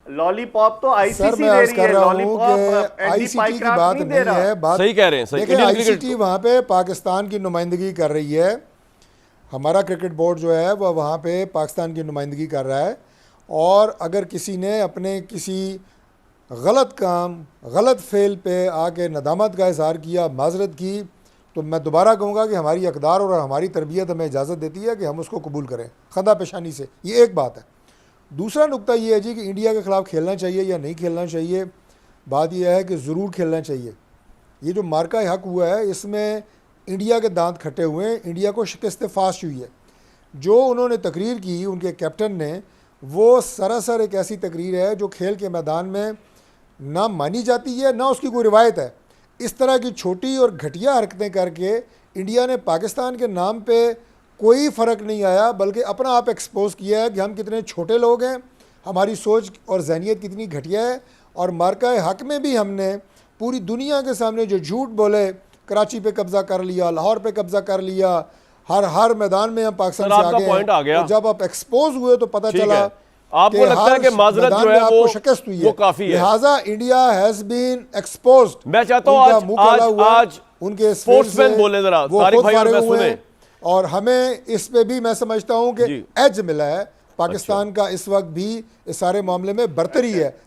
Lollipop तो sir ICC मैं दे अर्ज रही कर है, रहा हूँ लॉलीपॉप कि एंटी आईसीटी की पाइक्राफ्ट बात नहीं दे नहीं रहा। है, बात सही कह रहे हैं, सही। देखिए इंडियन क्रिकेट आईसीटी वहाँ पे पाकिस्तान की नुमाइंदगी कर रही है, हमारा क्रिकेट बोर्ड जो है वह वहाँ पे पाकिस्तान की नुमाइंदगी कर रहा है। और अगर किसी ने अपने किसी गलत काम गलत फेल पे आके नदामत का इजहार किया, माजरत की, तो मैं दोबारा कहूँगा कि हमारी अकदार और हमारी तरबियत हमें इजाज़त देती है कि हम उसको कबूल करें खदा पेशानी से। ये एक बात है। दूसरा नुक्ता ये है जी कि इंडिया के ख़िलाफ़ खेलना चाहिए या नहीं खेलना चाहिए। बात यह है कि ज़रूर खेलना चाहिए। ये जो मार्का हक हुआ है इसमें इंडिया के दांत खट्टे हुए हैं, इंडिया को शिकस्त फास्ट हुई है। जो उन्होंने तकरीर की उनके कैप्टन ने, वो सरासर एक ऐसी तकरीर है जो खेल के मैदान में ना मानी जाती है, ना उसकी कोई रिवायत है। इस तरह की छोटी और घटिया हरकतें करके इंडिया ने पाकिस्तान के नाम पे कोई फ़र्क नहीं आया, बल्कि अपना आप एक्सपोज किया है कि हम कितने छोटे लोग हैं, हमारी सोच और जहनीत कितनी घटिया है। और मार्का हक में भी हमने पूरी दुनिया के सामने जो झूठ बोले, कराची पे कब्ज़ा कर लिया, लाहौर पे कब्ज़ा कर लिया, हर मैदान में हम पाकिस्तान से आगे पॉइंट आ गया। तो जब आप एक्सपोज हुए तो पता चला आपको लगता है कि माजरत जो है वो शिकस्त हुई वो काफी है। लिहाजा इंडिया हैज बीन एक्सपोज्ड। मैं चाहता हूं आज उनके स्पोर्ट्समैन बोले जरा, तारिक भाई और मैं सुने। और हमें इस पे भी मैं समझता हूं कि जी। एज मिला है पाकिस्तान का इस वक्त भी इस सारे मामले में बरतरी है,